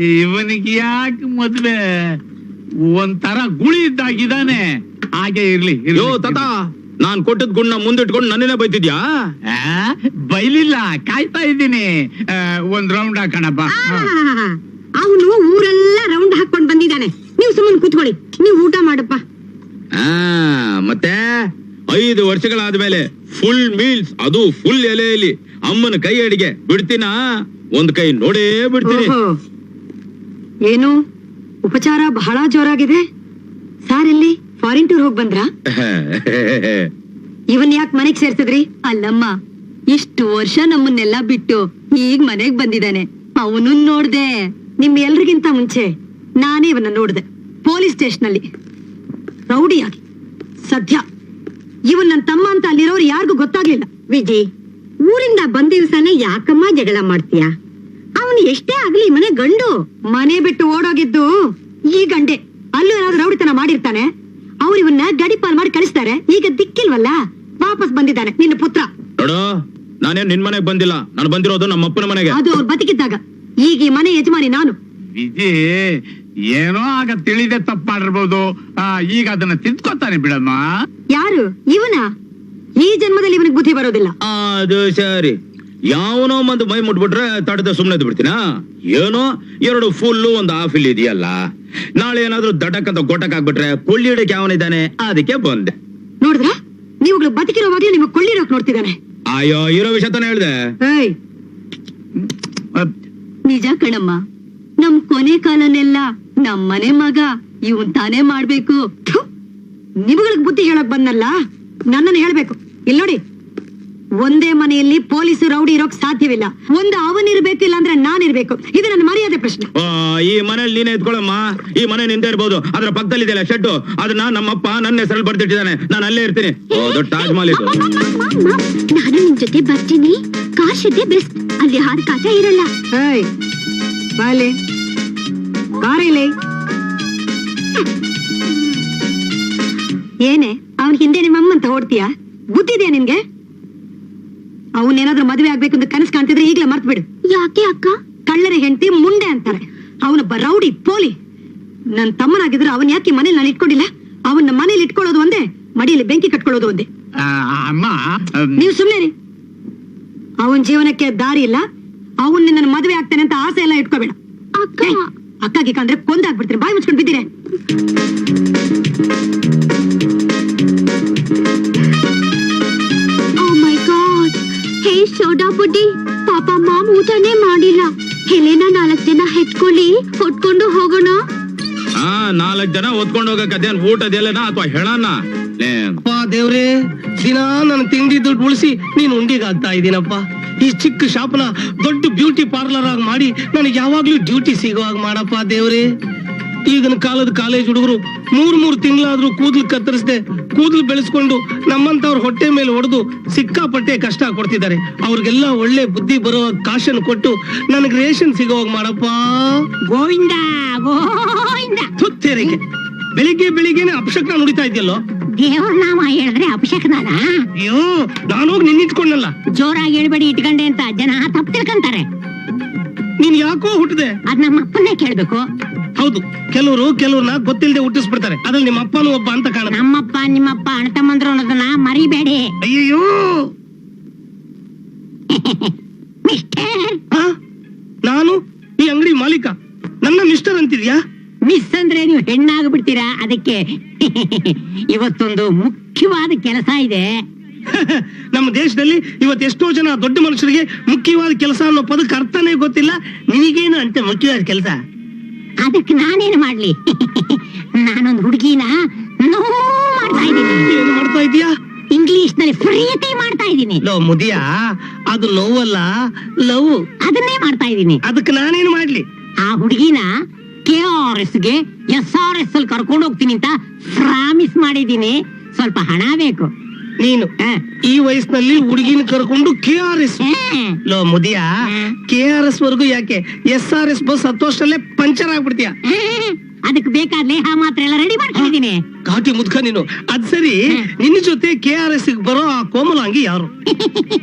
ಇವನಿಗೆ ಯಾಕೆ ಮದ್ವೆ ಒಂಥರ ಗುಳಿ ಇದ್ದಾಗಿದ್ದಾನೆ. ಹಾಗೆ ಇರ್ಲಿ. ತಾತ, ನಾನ್ ಕೊಟ್ಟದ್ ಗುಣ್ಣ ಮುಂದಿಟ್ಕೊಂಡು ನನ್ನೇ ಬೈತಿದ್ಯಾ? ಬೈಲಿಲ್ಲ, ಕಾಯ್ತಾ ಇದ್ದೀನಿ. ಒಂದ್ ರೌಂಡ್ ಹಾಕೋಣಪ್ಪ. ಅವನು ಊರೆಲ್ಲ ರೌಂಡ್ ಹಾಕೊಂಡ್ ಬಂದಿದ್ದಾನೆ. ನೀವು ಸುಮ್ಮನೆ ಕೂತ್ಕೊಳ್ಳಿ, ನೀವು ಊಟ ಮಾಡಪ್ಪ. ಮತ್ತೆ 5 ವರ್ಷಗಳಾದ್ಮೇಲೆ ಫುಲ್ ಮೀಲ್ಸ್, ಅದು ಫುಲ್ ಎಲೆಯಲ್ಲಿ ಅಮ್ಮನ ಕೈ ಅಡಿಗೆ ಬಿಡ್ತೀನಾ? ಒಂದ್ ಕೈ ನೋಡೇ ಬಿಡ್ತೀನಿ. ಏನು ಉಪಚಾರ ಬಹಳ ಜೋರಾಗಿದೆ. ಸಾರ್ ಎಲ್ಲಿ ಫಾರಿನ್ ಟೂರ್ ಹೋಗ್ ಬಂದ್ರ? ಇವನ್ ಯಾಕೆ ಮನೆಗ್ ಸೇರ್ಸಿದ್ರಿ? ಅಲ್ಲಮ್ಮ, ಇಷ್ಟು ವರ್ಷ ನಮ್ಮನ್ನೆಲ್ಲ ಬಿಟ್ಟು ಈಗ ಮನೆಗ್ ಬಂದಿದ್ದಾನೆ. ಅವನು ನೋಡ್ದೆ. ನಿಮ್ ಎಲ್ರಿಗಿಂತ ಮುಂಚೆ ನಾನೇ ಇವನ್ನ ನೋಡ್ದೆ ಪೊಲೀಸ್ ಸ್ಟೇಷನ್ ಅಲ್ಲಿ ರೌಡಿಯಾಗಿ. ಸದ್ಯ ಇವನ್ ನನ್ ತಮ್ಮ ಅಂತ ಅಲ್ಲಿರೋರು ಯಾರಿಗೂ ಗೊತ್ತಾಗ್ಲಿಲ್ಲ. ವಿಜಿ, ಊರಿಂದ ಬಂದ ದಿವ್ಸನೇ ಯಾಕಮ್ಮ ಜಗಳ ಮಾಡ್ತೀಯ? ಅವನು ಎಷ್ಟೇ ಆಗ್ಲಿ ಮನೆ ಗಂಡು. ಮನೆ ಬಿಟ್ಟು ಓಡೋಗಿದ್ದು ಈ ಗಂಡೆ. ಅಲ್ಲೂ ಏನಾದ್ರು ರೌಡಿತನ ಮಾಡಿರ್ತಾನೆ. ಅವ್ರು ಇವನ್ನ ಗಡಿಪಾಲ್ ಮಾಡಿ ಕಳಿಸ್ತಾರೆ. ಈಗ ದಿಕ್ಕಿಲ್ವಲ್ಲ, ವಾಪಸ್ ಬಂದಿದ್ದಾನೆ ನಿನ್ನ ಪುತ್ರ. ನೋಡು, ನಾನೇನ್ ನಿನ್ ಮನೆಗ್ ಬಂದಿಲ್ಲ, ನಾನು ಬಂದಿರೋದು ನಮ್ಮ ಅಪ್ಪನ ಮನೆಗೆ. ಅದು ಅವ್ರು ಬದುಕಿದ್ದಾಗ. ಈಗ ಈ ಮನೆ ಯಜಮಾನಿ ನಾನು. ವಿಜಿ, ಏನೋ ಆಗ ತಿಳಿದೆ ತಪ್ಪು ಮಾಡಿರ್ಬೋದು. ಈಗ ಅದನ್ನ ತಿದ್ಕೋತಾನೆ ಬಿಡಮ್ಮ. ಯಾರು ಇವನ? ಈ ಜನ್ಮದಲ್ಲಿ ಇವನಿಗೆ ಬುದ್ಧಿ ಬರೋದಿಲ್ಲ. ಅದು ಸರಿ, ಯಾವನೋ ಒಂದು ಮೈ ಮುಟ್ಬಿಟ್ರೆ ತಡದ ಸುಮ್ನೆ ಬಿಡ್ತೀನಾ? ಏನೋ 2 ಫುಲ್ಲು 1 ಹಾಫ್ ಇಲ್ಲಿ ಇದೆಯಲ್ಲ. ನಾಳೆ ಏನಾದ್ರು ದಟಕ್ ಅಂತ ಗೊಟಕ್ ಆಗ್ಬಿಟ್ರೆ ಕೊಳ್ಳಿ ಹಿಡಕ್ ಯಾವನಿದ್ದಾನೆ, ಅದಕ್ಕೆ ಬಂದೆ. ನೋಡಿದ್ರ, ನೀವುಗಳು ಬದುಕಿರೋವಾಗ್ಲೂ ನಿಮಗೆ ಕೊಳ್ಳಿರೋಕ್ ನೋಡ್ತಿದ್ದಾನೆ. ಅಯ್ಯೋ, ಇರೋ ವಿಷಯ ತಾನೇ ಹೇಳ್ದೆ. ನಿಜ ಕಣಮ್ಮ, ನಮ್ ಕೊನೆ ಕಾಲನೆಲ್ಲ ನಮ್ಮನೆ ಮಗ ಇವನ್ ತಾನೇ ಮಾಡ್ಬೇಕು. ನಿಮ್ಗಳಿಗೆ ಬುದ್ಧಿ ಹೇಳಕ್ ಬಂದಲ್ಲ, ನನ್ನನ್ನು ಹೇಳ್ಬೇಕು. ಇಲ್ಲಿ ನೋಡಿ, ಒಂದೇ ಮನೆಯಲ್ಲಿ ಪೊಲೀಸು ರೌಡಿ ಇರೋಕ್ ಸಾಧ್ಯವಿಲ್ಲ. ಒಂದು ಅವನಿರ್ಬೇಕು, ಇಲ್ಲ ಅಂದ್ರೆ ನಾನಿರ್ಬೇಕು. ಇದು ನನ್ನ ಮರ್ಯಾದೆ ಪ್ರಶ್ನೆ. ಈ ಮನೇಲಿ ನೀನೇ ಎತ್ಕೊಳಮ್ಮ. ಈ ಮನೆ ನಿಂದೆ ಇರ್ಬೋದು, ಅದ್ರ ಪಕ್ಕದಲ್ಲಿ ಇದೆಯಲ್ಲ ಶೆಡ್ಡು, ಅದನ್ನ ನಮ್ಮಪ್ಪ ನನ್ನ ಹೆಸರಲ್ಲಿ ಬರ್ದಿಟ್ಟಿದ್ದಾನೆ. ನಾನು ಅಲ್ಲೇ ಇರ್ತೀನಿ. ದೊಡ್ಡ ತಾಜ್ ಮಹಲ್ ಇದು. ನಾನು ನಿಮ್ ಜೊತೆ ಬರ್ತೀನಿ. ಕಾರ್ ಶೆಡ್ಡೆ ಬೆಸ್ಟ್, ಅಲ್ಲಿ ಹಾರ್ ಕಾಟ ಇರಲ್ಲ. ಬಾಲೆ ಕಾರಲ್ಲಿ ಏನೇ ಅವನ್ ಹಿಂದೆ ನಿಮ್ಮಮ್ಮ ಅಂತ ಓಡ್ತೀಯಾ? ಬುದ್ಧಿದ್ಯಾ ನಿನ್ಗೆ? ಅವನೇನಾದ್ರೂ ಮದುವೆ ಆಗ್ಬೇಕು ಅಂತ ಕನಸು ಕಾಣ್ತಿದ್ರೆ ಈಗ್ಲೇ ಮರ್ತ್ ಬಿಡು. ಯಾಕೆ ಅಕ್ಕ? ಕಳ್ಳರ ಹೆಂಡತಿ ಮುಂಡೆ ಅಂತಾರೆ. ಅವನೊಬ್ಬ ರೌಡಿ ಪೋಲಿ. ನನ್ ತಮ್ಮನಾಗಿದ್ರು ಅವನ್ ಯಾಕೆ ಮನೇಲಿ ನಾನು ಇಟ್ಕೊಂಡಿಲ್ಲ? ಅವನ್ನ ಮನೇಲಿ ಇಟ್ಕೊಳ್ಳೋದು ಒಂದೇ, ಮಡಿಯಲ್ಲಿ ಬೆಂಕಿ ಕಟ್ಕೊಳ್ಳೋದು ಒಂದೇ. ಅಮ್ಮ, ನೀವು ಸುಮ್ನೆ. ಅವನ್ ಜೀವನಕ್ಕೆ ದಾರಿ ಇಲ್ಲ. ಅವನ್ ನಿನ್ನ ಮದುವೆ ಆಗ್ತಾನೆ ಅಂತ ಆಸೆ ಎಲ್ಲ ಇಟ್ಕೋಬೇಡ. ಅಕ್ಕಾಗಿ ಕಂಡ್ರೆ ಕೊಂದಾಗ್ಬಿಡ್ತೀನಿ. ಬಾಯಿ ಮುಚ್ಕೊಂಡು ಬಿದ್ದೀರೆ. ಹೇ ಸೋಡಾ ಬುಡ್ಡಿ, ಪಾಪ ಮಾಮ್ ಊಟನೇ ಮಾಡಿಲ್ಲ. ಹೆಲೆನ 4 ಜನ ಹೆತ್ಕೊಳ್ಳಿ, ಹೊತ್ಕೊಂಡು ಹೋಗೋಣ. 4 ಜನ ಹೊತ್ಕೊಂಡು ಹೋಗಕ್ ಅದೇನ್ ಊಟದೆಲ್ಲನ ಅಥವಾ ಹೇಳನ? ದೇವ್ರೆ, ದಿನ ನನ್ನ ತಿಂಡಿ ದುಡ್ಡು ಉಳಿಸಿ ನೀನ್ ಉಂಡಿಗಾಗ್ತಾ ಇದೀನಪ್ಪ. ಈ ಚಿಕ್ಕ ಶಾಪ್ನ ದೊಡ್ಡ ಬ್ಯೂಟಿ ಪಾರ್ಲರ್ ಆಗಿ ಮಾಡಿ ನನಗೆ ಯಾವಾಗ್ಲೂ ಡ್ಯೂಟಿ ಸಿಗುವಾಗ ಮಾಡಪ್ಪ ದೇವ್ರೆ. ಈಗಿನ ಕಾಲದ ಕಾಲೇಜ್ ಹುಡುಗರು 3 ತಿಂಗಳಾದ್ರೂ ಕೂದಲು ಕತ್ತರಿಸದೆ ಕೂದಲು ಬೆಳೆಸ್ಕೊಂಡು ನಮ್ಮಂತವ್ರ ಹೊಟ್ಟೆ ಮೇಲೆ ಹೊಡೆದು ಸಿಕ್ಕಾಪಟ್ಟೆ ಕಷ್ಟ ಕೊಡ್ತಿದ್ದಾರೆ. ಅವ್ರಿಗೆಲ್ಲ ಒಳ್ಳೆ ಬುದ್ಧಿ ಬರುವ ಕಾಶನ್ ಕೊಟ್ಟು ನನಗೆ ರೇಷನ್ ಸಿಗೋವಾಗ ಮಾಡಪ್ಪ. ಗೋವಿಂದ ಗೋವಿಂದ. ತುತ್ತೇರಿಕೆ ಬೆಳಿಗ್ಗೆನೆ ಅಪಶಕ್ನ ನುಡಿತಾ ಇದೆಯಲ್ಲೋ. ದೇವ್ರ ನಾಮ ಹೇಳಿದ್ರೆ ಅಪಶಕ್ನಾನ? ಅಯ್ಯೋ, ನಾನೋಗಿ ನಿನ್ನಿಟ್ಕೊಂಡಲ್ಲ. ಜೋರಾಗಿ ಹೇಳ್ಬೇಡಿ ಇಟ್ಕೊಂಡೆ ಅಂತ ಜನ ತಪ್ಪು ತಿಳ್ಕೊಂತಾರೆ. ನೀನ್ ಯಾಕೋ ಹುಟ್ಟಿದೆ? ಅದ್ ನಮ್ಮ ಅಪ್ಪನ್ನೇ ಕೇಳ್ಬೇಕು. ಹೌದು, ಕೆಲವ್ರನ್ನ ಗೊತ್ತಿಲ್ಲದೆ ಹುಟ್ಟಿಸ್ಬಿಡ್ತಾರೆ. ಅದ್ರಲ್ಲಿ ನಿಮ್ಮ ಅಪ್ಪನೂ ಒಬ್ಬ ಅಂತ ಕಾಣುತ್ತೆ. ನಮ್ಮಪ್ಪ ನಿಮ್ಮಪ್ಪ ಅಣ್ಣ ತಮ್ಮಂದ್ರು ಅನ್ನೋದನ್ನ ಮರಿಬೇಡಿ. ಅಯ್ಯೋ, ನಾನು ಈ ಅಂಗಡಿ ಮಾಲೀಕ, ನನ್ನ ಮಿಸ್ಟರ್ ಅಂತಿದ್ಯಾ? ಮಿಸ್ ಅಂದ್ರೆ ನೀವು ಹೆಣ್ಣಾಗ್ಬಿಡ್ತೀರಾ, ಅದಕ್ಕೆ. ಇವತ್ತೊಂದು ಮುಖ್ಯವಾದ ಕೆಲಸ ಇದೆ. ನಮ್ಮ ದೇಶದಲ್ಲಿ ಇವತ್ತು ಎಷ್ಟೋ ಜನ ದೊಡ್ಡ ಮನುಷ್ಯರಿಗೆ ಮುಖ್ಯವಾದ ಕೆಲಸ ಅನ್ನೋ ಪದಕ್ಕೆ ಅರ್ಥನೇ ಗೊತ್ತಿಲ್ಲ. ನಿನಗೇನು ಅಂತ ಮುಖ್ಯವಾದ ಕೆಲಸ? ಅದಕ್ಕೆ ನಾನೇನು ಮಾಡ್ಲಿ? ನಾನೊಂದು ಹುಡುಗಿನ ಮಾಡ್ತಾ ಇದ್ದೀನಿ. ಏನು ಮಾಡ್ತಾ ಇದೀಯಾ? ಇಂಗ್ಲಿಷ್ ನಲ್ಲಿ ಪ್ರೀತಿ ಮಾಡ್ತಾ ಇದ್ದೀನಿ. ಲೋ ಮುದಿಯಾ, ಅದು ನೋವಲ್ಲ, ಲವ್. ಅದನ್ನೇ ಮಾಡ್ತಾ ಇದ್ದೀನಿ. ಅದಕ್ಕೆ ನಾನೇನು ಮಾಡ್ಲಿ? ಆ ಹುಡುಗಿನ KRS ಗೆ SRS ಅಲ್ಲಿ ಕರ್ಕೊಂಡು ಹೋಗ್ತೀನಿ ಅಂತ ಪ್ರಾಮಿಸ್ ಮಾಡಿದ್ದೀನಿ. ಸ್ವಲ್ಪ ಹಣ ಬೇಕು. ನೀನು ಈ ವಯಸ್ಸಿನಲ್ಲಿ ಹುಡುಗಿನ ಕರ್ಕೊಂಡು KRS? ಲೋ ಮುದಿಯಾ, KRS ವರೆಗೂ ಯಾಕೆ, SRS ಬಸ್ 10 ವರ್ಷದಲ್ಲೇ ಪಂಚರ್ ಆಗ್ಬಿಡ್ತೀಯ. ಅದಕ್ಕೆ ಬೇಕಾದ ಲೇಹ ಮಾತ್ರ ಎಲ್ಲ ರೆಡಿ ಮಾಡ್ಕೊಂಡಿದ್ದೀನಿ. ಘಾಟಿ ಮುದ್ಕ ನೀನು. ಅದ್ ಸರಿ, ನಿನ್ನ ಜೊತೆ KRS ಬರೋ ಆ ಕೋಮಲಾಂಗಿ ಯಾರು?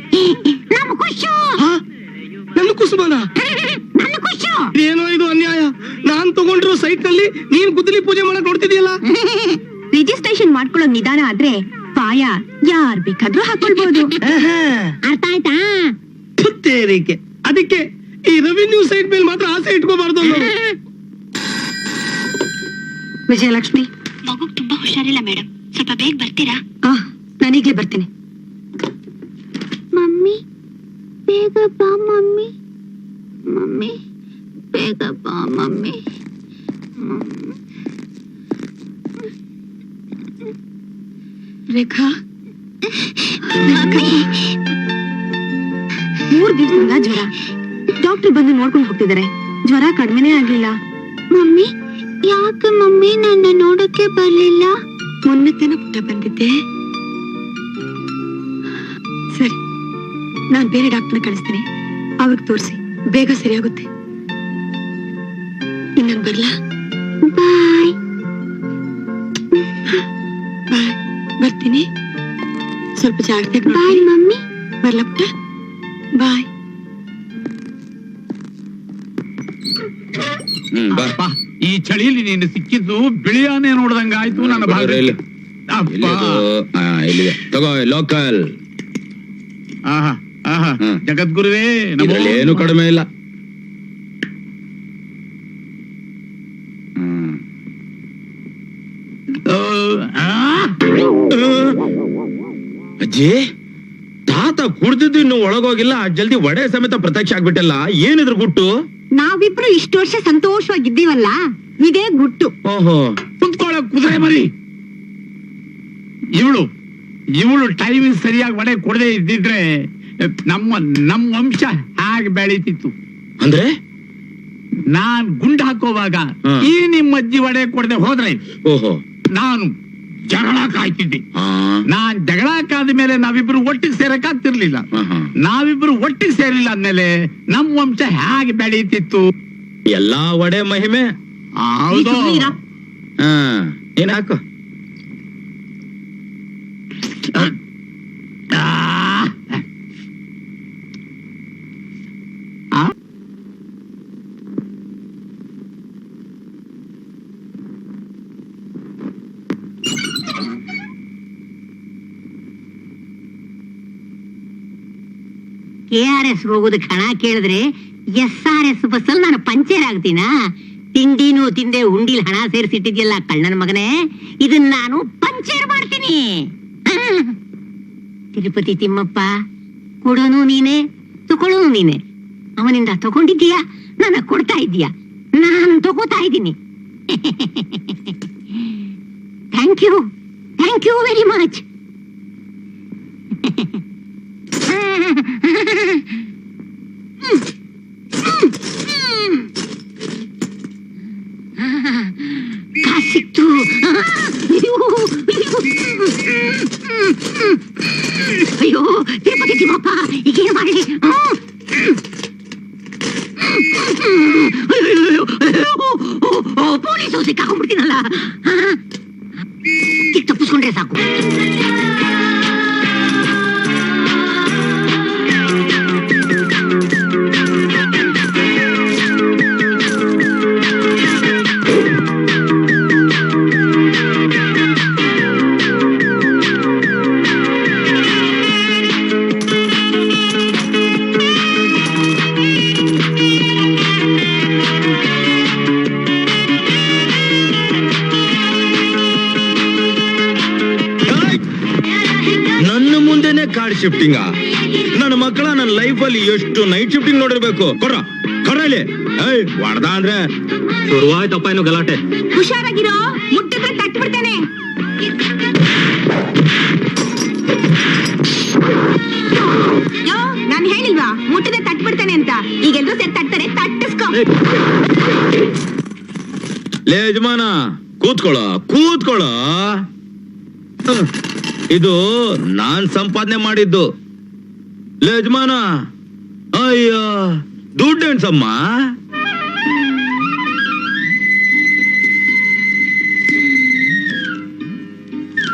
ನಮ್ಮ ಖುಷು. ನನ್ನ ಕುಸುಮನ? ನನ್ನ ಖುಷು. ಏನೋ ಇದು ಅನ್ಯಾಯ. ನಾನ್ ತಗೊಂಡಿರೋ ಸೈಟ್ ನಲ್ಲಿ ನೀನ್ ಗುದ್ದಲಿ ಪೂಜೆ ಮಾಡಕ್ ನೋಡ್ತಿದ್ಯಲ್ಲ. ರಿಜಿಸ್ಟ್ರೇಷನ್ ಮಾಡ್ಕೊಳ್ಳೋ ನಿಧಾನ ಆದ್ರೆ ಪಾಯ ಯಾರ್ ಬೇಕಾದ್ರೂ ಹಾಕೊಳ್ಬಹುದು. ಅರ್ಥ ಆಯ್ತಾ? ತೇರಿಕೆ. ಅದಕ್ಕೆ ಈ ರೆವಿನ್ಯೂ ಸೈಟ್ ಮೇಲೆ ಮಾತ್ರ ಆಸೆ ಇಟ್ಕೋಬಾರ್ದು. ವಿಜಯಲಕ್ಷ್ಮಿ, ಮಗು ತುಂಬಾ ಹುಷಾರಿಲ್ಲ ಮೇಡಮ್, ಸ್ವಲ್ಪ ಬೇಗ ಬರ್ತೀರಾ? ನಾನೀಗ್ಲೇ ಬರ್ತೀನಿ. ಮಮ್ಮಿ ಬೇಗ ಬಾ ಮಮ್ಮಿ, ಮಮ್ಮಿ ಬೇಗ ಬಾ ಮಮ್ಮಿ. ರೇಖಾ, 3 ದಿವಸದಿಂದ ಜ್ವರ. ಡಾಕ್ಟರ್ ಬಂದು ನೋಡ್ಕೊಂಡು ಹೋಗ್ತಿದ್ದಾರೆ. ಜ್ವರ ಕಡಿಮೆನೇ ಆಗ್ಲಿಲ್ಲ. ಮಮ್ಮಿ ಯಾಕೆ ಮಮ್ಮಿ ನನ್ನ ನೋಡಕ್ಕೆ ಬರ್ಲಿಲ್ಲ? ಮೊನ್ನೆತ್ತೇನ ಪುಟ್ಟ ಬಂದಿದ್ದೆ. ಸರಿ, ನಾನ್ ಬೇರೆ ಡಾಕ್ಟರ್ನ ಕಳಿಸ್ತೀನಿ. ಅವ್ರಿಗೆ ತೋರಿಸಿ, ಬೇಗ ಸರಿಯಾಗುತ್ತೆ. ಇನ್ನೊಂದು ಬರ್ಲಾ? ಬಾಯ್ ಬಾಯ್. ಬರ್ತೀನಿ. ಸ್ವಲ್ಪ ಜಾಗ್ರತೆ. Bye mummy. ಬರ್ಲಾ ಪುಟ್ಟ? ಬಾಯ್. ಬಾ. ಅಪ್ಪ, ಈ ಚಳಿಲಿ ನೀನು ಸಿಕ್ಕಿದ್ದು ಬಿಳಿಯಾನೆ ನೋಡ್ದಂಗ ಆಯ್ತು ನನ್ನ ಭಾಗ. ಇಲ್ಲಿ. ಅಪ್ಪ. ಎಲ್ಲಿದು? ಇಲ್ಲಿದೆ, ತಗೋ ಲೋಕಲ್. ಆಹಾ ಆಹಾ, ಹ್ಮ್. ಜಗದ್ಗುರುವೇ ನಮೋ ಇದ್ರಲ್ಲಿ ಏನು ನಮಃ. ಕಡಿಮೆ ಇಲ್ಲ. ಅಜ್ಜಿ, ತಾತ ಕುಡ್ದಿದ್ದು ಇನ್ನು ಒಳಗೋಗಿಲ್ಲ, ಜಲ್ದಿ ಒಡೆ ಸಮೇತ ಪ್ರತ್ಯಕ್ಷ ಆಗ್ಬಿಟ್ಟಲ್ಲ. ಏನಿದ್ರು ಗುಟ್ಟು? ನಾವಿಬ್ರು ಇಷ್ಟು ವರ್ಷ ಸಂತೋಷವಾಗಿದ್ದೀವಲ್ಲ, ಇದೇ ಗುಟ್ಟು. ಓಹೋ, ಕುಂತ್ಕೊಳ್ಳೋ ಕುದುರೆ ಮರಿ. ಇವಳು ಟೈಮಿಂಗ್ ಸರಿಯಾಗಿ ಒಡೆ ಕೊಡದೆ ಇದ್ದಿದ್ರೆ ನಮ್ಮ ವಂಶ ಹಾಗೆ ಬೆಳೀತಿತ್ತು. ಅಂದ್ರೆ ನಾನ್ ಗುಂಡ್ ಹಾಕೋವಾಗ ಹ್ಮ್. ಈ ನಿಮ್ಮ ಅಜ್ಜಿ ಒಡೆ ಕೊಡದೆ ಹೋದ್ರೆ ಓಹೋ, ನಾನು ಜಗಳ ಕಾಯ್ತಿದ್ದೆ. ಹಾ, ನಾನ್ ಜಗಳ ಕಾದ ಮೇಲೆ ನಾವಿಬ್ರು ಒಟ್ಟಿಗೆ ಸೇರಕ್ ಆಗ್ತಿರ್ಲಿಲ್ಲ. ಹಾ. ನಾವಿಬ್ರು ಒಟ್ಟಿಗೆ ಸೇರಿಲ್ಲ ಅಂದ್ಮೇಲೆ ನಮ್ ವಂಶ ಹೇಗೆ ಬೆಳೀತಿತ್ತು? ಎಲ್ಲಾ ಒಡೆ ಮಹಿಮೆ. ಹೌದು. ಹಾ, ಏನ್ ಹಾಕು. KRS ಹೋಗೋದಕ್ಕೆ ಹಣ ಕೇಳಿದ್ರೆ SRS ಬಸ್ಸಲ್ಲಿ ನಾನು ಪಂಚರ್ ಆಗ್ತೀನ? ತಿಂಡಿನೂ ತಿಂದೆ ಉಂಡಿಲ್ ಹಣ ಸೇರಿಸಿಟ್ಟಿದ್ಯಲ್ಲ ಕಳ್ಳನ ಮಗನೇ, ಇದನ್ನ ನಾನು ಪಂಚರ್ ಮಾಡ್ತೀನಿ. ತಿರುಪತಿ ತಿಮ್ಮಪ್ಪ, ಕೊಡೋನು ನೀನೆ, ತಗೊಳ್ಳೋನು ನೀನೆ. ಅವನಿಂದ ತಗೊಂಡಿದ್ದೀಯಾ, ನನ್ನ ಕೊಡ್ತಾ ಇದ್ದೀಯಾ, ನಾನು ತಗೋತಾ ಇದ್ದೀನಿ. Thank you very much. ಸಿಕ್ತು. ಅಯ್ಯೋ ತಿರುಪತಿ ತಿಮ್ಮಪ್ಪ, ಈಗೇನು ಮಾಡಲಿ? ಪೊಲೀಸು ಸಿಕ್ಕಾಕೊಂಡ್ಬಿಡ್ತೀನಲ್ಲ. ತಪ್ಪಿಸ್ಕೊಂಡ್ರೆ ಸಾಕು. ನನ್ನ ಮುಂದೆನೆ ಕಾರ್ಡ್ ಶಿಫ್ಟಿಂಗ್. ನನ್ನ ಮಕ್ಕಳ ನನ್ನ ಲೈಫ್ ಅಲ್ಲಿ ಎಷ್ಟು ನೈಟ್ ಶಿಫ್ಟಿಂಗ್ ನೋಡಿರ್ಬೇಕು. ಕೊಡ್ರಲ್ಲಿ ಹೊಡ್ದ ಅಂದ್ರೆ ಶುರುವಾಯ್ತಪ್ಪ ಇನ್ನು ಗಲಾಟೆ. ಹುಷಾರಾಗಿರೋ, ಮುಟ್ಟಿದ್ರೆ ತಟ್ಟು ಬಿಡ್ತೇನೆ. ನಾನು ಹೇಳಿಲ್ವಾ ಮುಟ್ಟಿದ್ರೆ ತಟ್ಟು ಬಿಡ್ತೇನೆ ಅಂತ? ಈಗೆಲ್ಲರೂ ಸೇರಿ ತಟ್ತಾರೆ, ತಟ್ಟಿಸ್ಕೊ. ಲೇ ಯಜಮಾನ, ಕೂತ್ಕೊಳ್ಳೋ. ಇದು ನಾನ್ ಸಂಪಾದನೆ ಮಾಡಿದ್ದು. ಲೇ ಯಜಮಾನ, ಅಯ್ಯ ದುಡ್ಡು ಎಣ್ಸಮ್ಮ.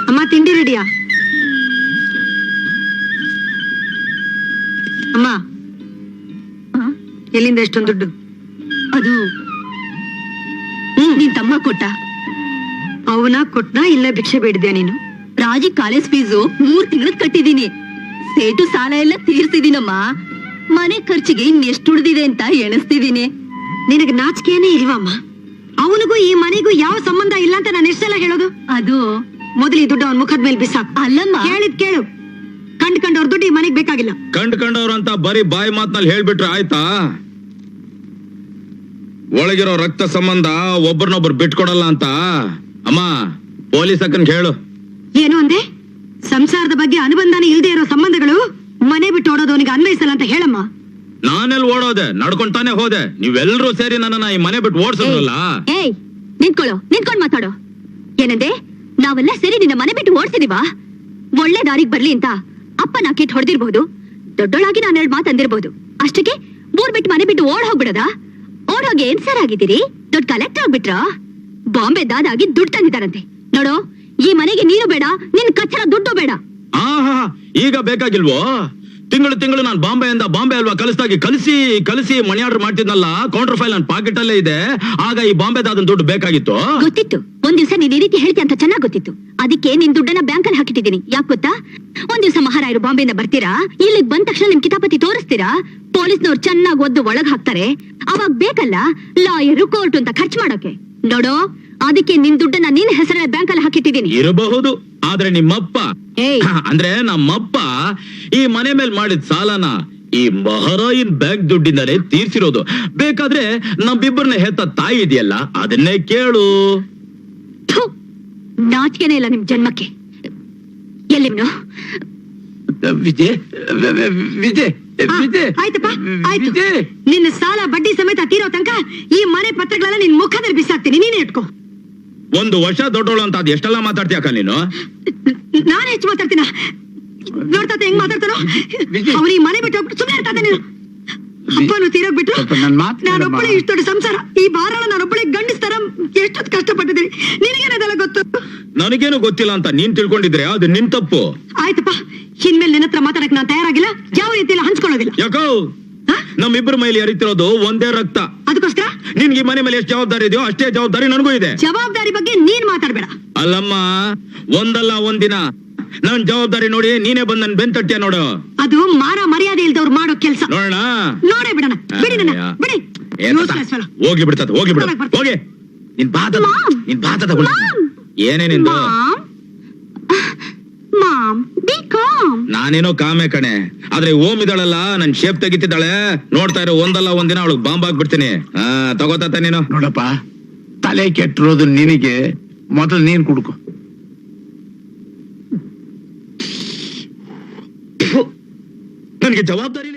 ಅಮ್ಮ, ತಿಂಡಿ ರೆಡಿಯಾ? ಅಮ್ಮ, ಎಲ್ಲಿಂದ ಎಷ್ಟೊಂದು ದುಡ್ಡು? ಅದು ನಿನ್ ತಮ್ಮ ಕೊಟ್ಟ. ಅವನ ಕೊಟ್ನಾ ಇಲ್ಲ ಭಿಕ್ಷೆ ಬೇಡಿದ್ಯಾ ನೀನು? ರಾಜಿ ಕಾಲೇಜ್ ಫೀಸು 3 ತಿಂಗಳು ಕಟ್ಟಿದೀನಿ. ಸೇಟು ಸಾಲ ಎಲ್ಲ ತೀರ್ಸಿದೀನಮ್ಮ. ಮನೆ ಖರ್ಚಿಗೆ ಇನ್ನೆಷ್ಟು ಉಳಿದಿದೆ ಅಂತ ಎಣಿಸ್ತಿದೀನಿ. ನಿನಗೆ ನಾಚಿಕೆನೇ ಇಲ್ವಮ್ಮ? ಅವನಿಗೂ ಈ ಮನೆಗೂ ಯಾವ ಸಂಬಂಧ ಇಲ್ಲ ಅಂತ ನಾನು ಎಷ್ಟೆಲ್ಲ ಹೇಳೋದು? ಅದು ಮೊದಲು ಈ ದುಡ್ಡು ಅವನ ಮುಖದ ಮೇಲೆ ಬಿಸಾಕು. ಅಲ್ಲಮ್ಮ. ಹೇಳಿದ್ ಕೇಳು, ಕಂಡ್ಕಂಡವ್ರ ದುಡ್ಡು ಈ ಮನೆಗೆ ಬೇಕಾಗಿಲ್ಲ. ಕಂಡ್ಕಂಡವ್ರು ಅಂತ ಬರೀ ಬಾಯಿ ಮಾತ್ನಲ್ಲಿ ಹೇಳ್ಬಿಟ್ರೆ ಆಯ್ತಾ? ಒಳಗಿರೋ ರಕ್ತ ಸಂಬಂಧ ಒಬ್ಬರನ್ನೊಬ್ರು ಬಿಟ್ಕೊಡಲ್ಲ ಅಂತ ಅಮ್ಮ ಪೊಲೀಸ್ ಅಕ್ಕನ್ ಹೇಳು. ಏನು ಅಂದೆ? ಸಂಸಾರದ ಬಗ್ಗೆ ಅನುಬಂಧನೇ ಇಲ್ದೇ ಇರೋ ಸಂಬಂಧಗಳು ಮನೆ ಬಿಟ್ಟು ಓಡೋದು ಅವನಿಗೆ ಅನ್ವಯಿಸಲ್ಲ ಅಂತ ಹೇಳಮ್ಮ. ನಾನೆಲ್ಲಿ ಓಡೋದೆ, ನಡ್ಕೊಂತಾನೆ ಹೋದೆ. ನೀವೆಲ್ಲರೂ ಸೇರಿ ನನ್ನನ್ನ ಈ ಮನೆ ಬಿಟ್ಟು ಓಡ್ಸೋದ್ರಲ್ಲ. ಏಯ್ ನಿಂತ್ಕೊಂಡ್ ಮಾತಾಡೋ. ಏನಂದೆ? ನಾವೆಲ್ಲ ಸೇರಿ ನಿನ್ನ ಮನೆ ಬಿಟ್ಟು ಓಡ್ಸಿದೀವಾ? ಒಳ್ಳೆ ದಾರಿಗ್ ಬರ್ಲಿ ಅಂತ ಅಪ್ಪ ನಾಕಿಟ್ ಹೊಡೆದಿರ್ಬಹುದು, ದೊಡ್ಡೊಳಾಗಿ ನಾನು 2 ಮಾತು ಅಂದಿರ್ಬಹುದು. ಅಷ್ಟಕ್ಕೆ ಊರ್ ಬಿಟ್ಟು ಮನೆ ಬಿಟ್ಟು ಓಡ್ ಹೋಗ್ಬಿಡದ? ಓಡ್ ಹೋಗಿ ಏನ್ ಸರ್ ಆಗಿದ್ದೀರಿ? ದೊಡ್ಡ ಕಲೆಕ್ಟರ್ ಆಗ್ಬಿಟ್ರ? ಬಾಂಬೆ ದಾದಾಗಿ ದುಡ್ಡು ತಂದಿದ್ದಾರಂತೆ. ನೋಡೋ, ಈ ಮನೆಗೆ ನೀನು ಬೇಡ, ನಿನ್ ಕಚ್ಚರ ದುಡ್ಡು ಬೇಡ. ಆಹಾ, ಈಗ ಬೇಕಾಗಿಲ್ವೋ? ತಿಂಗಳು ನಾನು ಬಾಂಬೆಯಿಂದ ಬಾಂಬೆ ಅಲ್ವಾ ಕಲಿಸ್ದಾಗಿ ಕಲಿಸಿ ಮನಿ ಆರ್ಡರ್ ಮಾಡ್ತಿದ್ನಲ್ಲ, ಕೌಂಟರ್ ಫೈಲ್ ನನ್ನ ಪಾಕೆಟ್ ಅಲ್ಲೇ ಇದೆ. ಆಗ ಈ ಬಾಂಬೆ ದಾದನ್ ದುಡ್ಡು ಬೇಕಾಗಿತ್ತು. ಗೊತ್ತಿತ್ತು, ಒಂದ್ ದಿವಸ ನೀನ್ ಈ ರೀತಿ ಹೇಳ್ತಿ ಅಂತ ಚೆನ್ನಾಗ್ ಗೊತ್ತಿತ್ತು. ಅದಕ್ಕೆ ನಿನ್ ದುಡ್ಡನ್ನ ಬ್ಯಾಂಕ್ ಅಲ್ಲಿ ಹಾಕಿಟ್ಟಿದ್ದೀನಿ. ಯಾಕೆ ಗೊತ್ತಾ? ಒಂದ್ ದಿವಸ ಮಹಾರಾಯರು ಬಾಂಬೆಯಿಂದ ಬರ್ತೀರಾ, ಇಲ್ಲಿಗೆ ಬಂದ ತಕ್ಷಣ ನಿಮ್ ಕಿತಾಪತಿ ತೋರಿಸ್ತೀರಾ, ಪೊಲೀಸ್ನವ್ರು ಚೆನ್ನಾಗಿ ಒದ್ದು ಒಳಗ್ ಹಾಕ್ತಾರೆ. ಅವಾಗ ಬೇಕಲ್ಲ ಲಾಯರು ಕೋರ್ಟ್ ಅಂತ ಖರ್ಚು ಮಾಡೋಕೆ. ನೋಡೋ, ಅದಕ್ಕೆ ನಿನ್ ದುಡ್ಡನ್ನ ನಿನ್ ಹೆಸರೇ ಬ್ಯಾಂಕ್ ಅಲ್ಲಿ ಹಾಕಿಟ್ಟಿದ್ದೀನಿ. ಇರಬಹುದು, ಆದ್ರೆ ನಿಮ್ಮಪ್ಪ ಏಯ್, ಅಂದ್ರೆ ನಮ್ಮಪ್ಪ ಈ ಮನೆ ಮೇಲೆ ಮಾಡಿದ ಸಾಲನ ಈ ಮಹಾರಾಯಿನ್ ಬ್ಯಾಂಕ್ ದುಡ್ಡಿಂದಲೇ ತೀರ್ಸಿರೋದು. ಬೇಕಾದ್ರೆ ನಮ್ಮಿಬ್ಬರನ್ನ ಹೆತ್ತ ತಾಯಿ ಇದೆಯಲ್ಲ, ಅದನ್ನೇ ಕೇಳು. ಥು, ನಾಚಿಕೆನೇ ಇಲ್ಲ ನಿಮ್ ಜನ್ಮಕ್ಕೆ. ಎಲ್ಲಿವ್ನು? ವಿಜಯ್ ವಿಜಯ್ ವಿಜಯ್ ಆಯ್ತಪ್ಪ, ಆಯ್ತು. ವಿಜಯ್. ನಿನ್ನ ಸಾಲ ಬಡ್ಡಿ ಸಮೇತ ತೀರೋ ತನಕ ಈ ಮನೆ ಪತ್ರಗಳೆಲ್ಲ ನಿನ್ ಮುಖದಲ್ಲಿ ಬಿಸಾಕ್ತೀನಿ. ನೀನೇ ಇಟ್ಕೋ. 1 ವರ್ಷ ದೊಡ್ಡೋಳು ಅಂತ ಅದ್ ಎಷ್ಟೆಲ್ಲ ಮಾತಾಡ್ತೀಯಕ್ಕ ನೀನು? ನಾನು ಹೆಚ್ಚು ಮಾತಾಡ್ತೀನ? ನೋಡ್ತಾತೆ ಹೆಂಗ್ ಮಾತಾಡ್ತಾನೋ. ವಿಜಯ್. ಅವ್ರು ಈ ಮನೆ ಬಿಟ್ಟು ಹೋಗ್ಬಿಟ್ಟು ಸುಮ್ಮನೆ ಇರ್ತಾನೆ. ನೀನು ಅಪ್ಪನು ತೀರೋಗ್ಬಿಟ್ರು. ಸ್ವಲ್ಪ ನನ್ ಮಾತ್ ಕೇಳಮ್ಮ. ನಾನೊಬ್ಬಳೆ ಇಷ್ಟು ದೊಡ್ಡ ಸಂಸಾರ, ಈ ಭಾರನ ನಾನೊಬ್ಬಳೆ ಗಂಡಿಸ್ತಾರ ಎಷ್ಟೊತ್ತು ಕಷ್ಟಪಟ್ಟಿದ್ದೀನಿ. ನಿನಗೇನದೆಲ್ಲ ಗೊತ್ತು? ನನಗೇನು ಗೊತ್ತಿಲ್ಲ ಅಂತ ನೀನ್ ತಿಳ್ಕೊಂಡಿದ್ರೆ ಅದು ನಿನ್ ತಪ್ಪು. ಆಯ್ತಪ್ಪ, ಇನ್ಮೇಲೆ ನಿನ್ನ ಹತ್ರ ಮಾತಾಡಕ್ ನಾನು ತಯಾರಾಗಿಲ್ಲ. ಯಾವ ರೀತಿಯಲ್ಲಿ ಹಂಚ್ಕೊಳ್ಳೋದಿಲ್ಲ. ಯಾಕೋ ನಮ್ಮಿಬ್ಬರ ಮೈಲಿ ಹರಿತಿರೋದು ಒಂದೇ ರಕ್ತ. ಅದಕ್ಕೋಸ್ಕರ ನಿನ್ಗೆ ಈ ಮನೆ ಮೇಲೆ ಎಷ್ಟು ಜವಾಬ್ದಾರಿ ಇದೆಯೋ ಅಷ್ಟೇ ಜವಾಬ್ದಾರಿ ನನಗೂ ಇದೆ. ಜವಾಬ್ದಾರಿ ಬಗ್ಗೆ ನೀನ್ ಮಾತಾಡ್ಬೇಡ. ಅಲ್ಲಮ್ಮ, ಒಂದಲ್ಲ ಒಂದಿನ ನನ್ ಜವಾಬ್ದಾರಿ ನೋಡಿ ನೀನೇ ಬಂದ್ ನನ್ ಬೆಂತಟ್ಯ ನೋಡು. ಅದು ಮಾನ ಮರ್ಯಾದೆ ಇಲ್ದವ್ರು ಮಾಡೋ ಕೆಲ್ಸ. ನೋಡೋಣ. ನೋಡೇ ಬಿಡೋಣ. ಬಿಡಿ ನನ್ನ, ಬಿಡಿ. Useless fellow. ಹೋಗ್ಲಿ ಬಿಡ್ತದ, ಹೋಗ್ಲಿ ಬಿಡ, ಹೋಗಿ. ನಿನ್ ಬಾತದ ಏನೇನಿಂದು? Ma'am, B com. ನಾನೇನೋ ಕಾಮೆ ಕಣೆ, ಆದ್ರೆ ಓಮ್ ಇದ್ದಾಳಲ್ಲ ನನ್ ಶೇಪ್ ತೆಗಿತಿದ್ದಾಳೆ. ನೋಡ್ತಾ ಇರೋ, ಒಂದಲ್ಲ ಒಂದಿನ ಅವಳಿಗೆ ಬಾಂಬ್ ಹಾಕ್ಬಿಡ್ತೀನಿ. ತಗೋತಾತ ನೀನು. ನೋಡಪ್ಪ, ತಲೆ ಕೆಟ್ಟಿರೋದು ನಿನಗೆ. ಮೊದಲು ನೀನ್ ಕುಡ್ಕೊ. ನನ್ಗೆ ಜವಾಬ್ದಾರಿ